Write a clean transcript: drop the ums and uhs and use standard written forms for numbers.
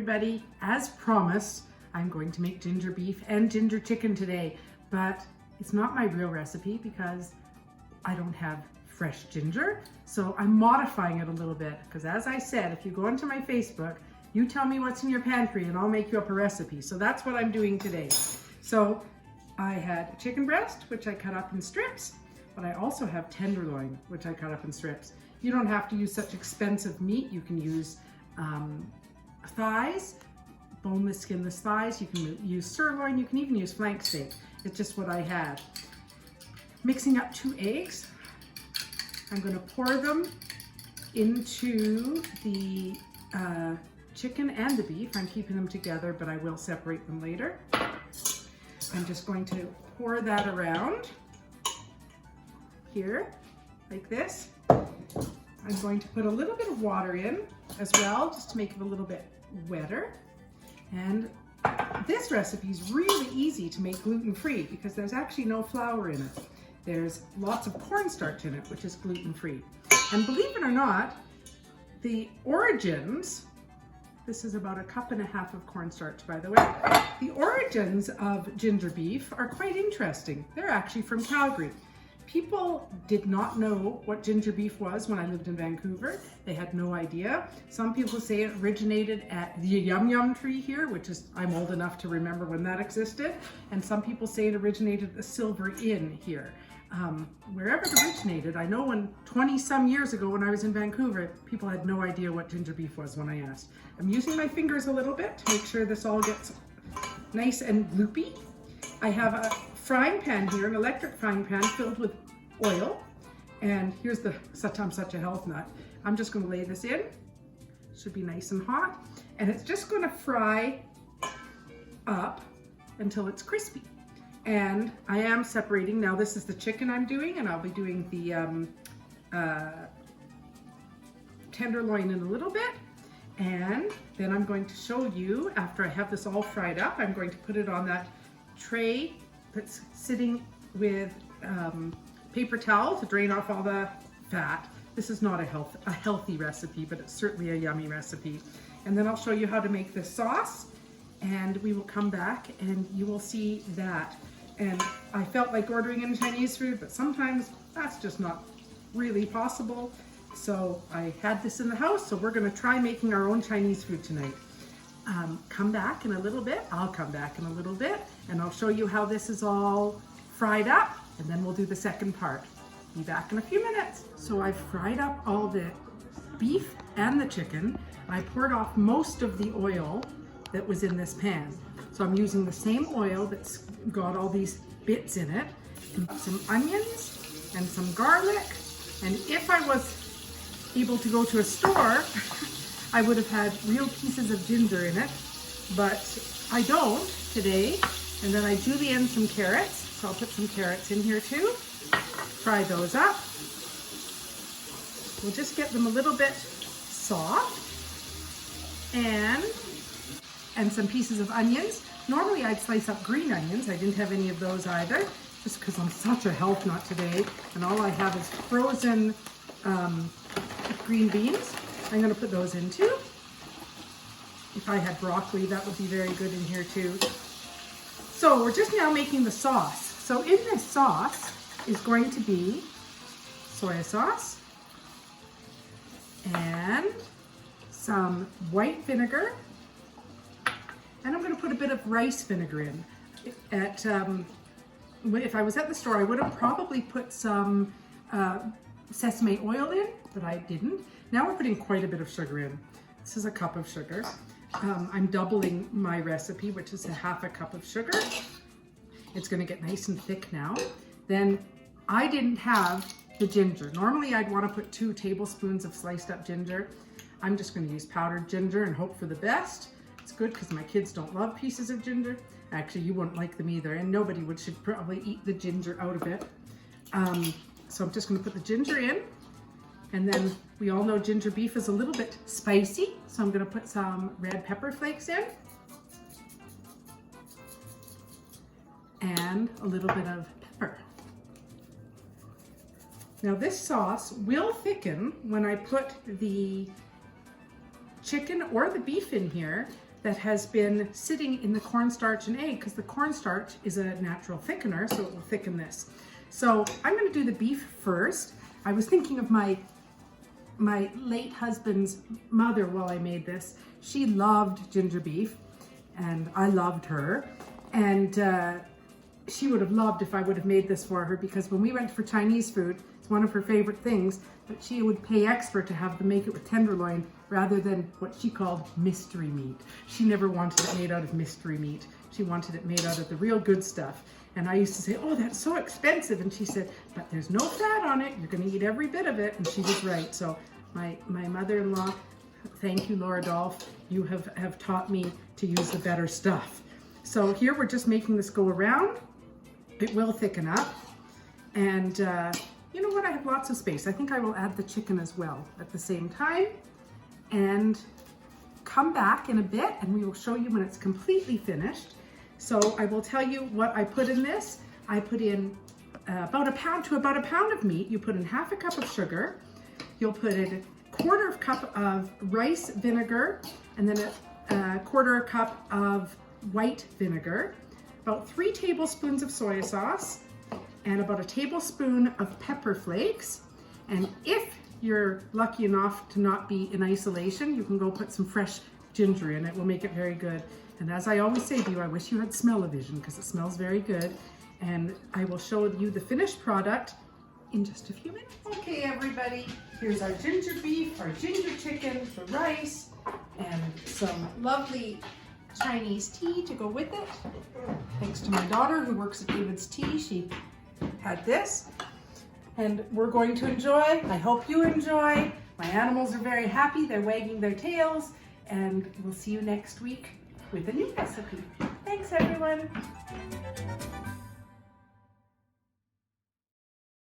everybody. As promised, I'm going to make ginger beef and ginger chicken today, but it's not my real recipe because I don't have fresh ginger. So I'm modifying it a little bit because, as I said, if you go into my Facebook, you tell me what's in your pantry and I'll make you up a recipe. So that's what I'm doing today. So I had chicken breast, which I cut up in strips, but I also have tenderloin, which I cut up in strips. You don't have to use such expensive meat. You can use thighs, boneless, skinless thighs. You can use sirloin. You can even use flank steak. It's just what I had. Mixing up 2 eggs. I'm going to pour them into the chicken and the beef. I'm keeping them together, but I will separate them later. I'm just going to pour that around here, like this. I'm going to put a little bit of water in as well, just to make it a little bit wetter. And this recipe is really easy to make gluten-free because there's actually no flour in it. There's lots of cornstarch in it, which is gluten-free. And believe it or not, the origins, this is about 1.5 cups of cornstarch, by the way. The origins of ginger beef are quite interesting. They're actually from Calgary. People did not know what ginger beef was when I lived in Vancouver. They had no idea. Some people say it originated at the Yum Yum tree here, which is, I'm old enough to remember when that existed. And some people say it originated at the Silver Inn here. Wherever it originated, I know when 20 some years ago when I was in Vancouver, people had no idea what ginger beef was when I asked. I'm using my fingers a little bit to make sure this all gets nice and gloopy. I have a frying pan here, an electric frying pan filled with oil. And here's the, I'm such a health nut. I'm just going to lay this in. Should be nice and hot. And it's just going to fry up until it's crispy. And I am separating. Now this is the chicken I'm doing, and I'll be doing the tenderloin in a little bit. And then I'm going to show you, after I have this all fried up, I'm going to put it on that tray that's sitting with paper towel to drain off all the fat. This is not a healthy recipe, but it's certainly a yummy recipe. And then I'll show you how to make this sauce, and we will come back and you will see that. And I felt like ordering in Chinese food, but sometimes that's just not really possible. So I had this in the house, so we're gonna try making our own Chinese food tonight. Come back in a little bit. I'll come back in a little bit, and I'll show you how this is all fried up, and then we'll do the second part. Be back in a few minutes. So I've fried up all the beef and the chicken. I poured off most of the oil that was in this pan. So I'm using the same oil that's got all these bits in it, and some onions and some garlic. And if I was able to go to a store, I would have had real pieces of ginger in it, but I don't today. And then I julienne some carrots, so I'll put some carrots in here too. Fry those up. We'll just get them a little bit soft. And some pieces of onions. Normally I'd slice up green onions. I didn't have any of those either, just because I'm such a health nut today, and all I have is frozen green beans. I'm going to put those in too. If I had broccoli, that would be very good in here too. So we're just now making the sauce. So in this sauce is going to be soy sauce and some white vinegar. And I'm going to put a bit of rice vinegar in. If I was at the store, I would have probably put some sesame oil in, but I didn't. Now we're putting quite a bit of sugar in. This is 1 cup of sugar. I'm doubling my recipe, which is 1/2 cup of sugar. It's going to get nice and thick now. Then I didn't have the ginger. Normally I'd want to put 2 tablespoons of sliced up ginger. I'm just going to use powdered ginger and hope for the best. It's good because my kids don't love pieces of ginger. Actually, you wouldn't like them either, and nobody should probably eat the ginger out of it. So I'm just going to put the ginger in, and then we all know ginger beef is a little bit spicy, so I'm going to put some red pepper flakes in, and a little bit of pepper. Now this sauce will thicken when I put the chicken or the beef in here that has been sitting in the cornstarch and egg, because the cornstarch is a natural thickener, so it will thicken this. So I'm going to do the beef first. I was thinking of my late husband's mother while I made this. She loved ginger beef, and I loved her. And she would have loved if I would have made this for her, because when we went for Chinese food, it's one of her favorite things, but she would pay extra to have them make it with tenderloin rather than what she called mystery meat. She never wanted it made out of mystery meat. She wanted it made out of the real good stuff. And I used to say, oh, that's so expensive. And she said, but there's no fat on it. You're going to eat every bit of it. And she was right. So my mother-in-law, thank you, Laura Dolph, you have taught me to use the better stuff. So here we're just making this go around. It will thicken up. And you know what? I have lots of space. I think I will add the chicken as well at the same time. And come back in a bit and we will show you when it's completely finished. So I will tell you what I put in this. I put in about a pound of meat. You put in half a cup of sugar. You'll put in a quarter of cup of rice vinegar, and then a quarter a cup of white vinegar, about 3 tablespoons of soy sauce, and about a tablespoon of pepper flakes. And if you're lucky enough to not be in isolation, you can go put some fresh ginger in. It will make it very good. And as I always say to you, I wish you had smell-o-vision, because it smells very good. And I will show you the finished product in just a few minutes. Okay, everybody, here's our ginger beef, our ginger chicken, the rice, and some lovely Chinese tea to go with it. Thanks to my daughter who works at David's Tea, she had this. And we're going to enjoy. I hope you enjoy. My animals are very happy. They're wagging their tails. And we'll see you next week with a new recipe. Thanks, everyone.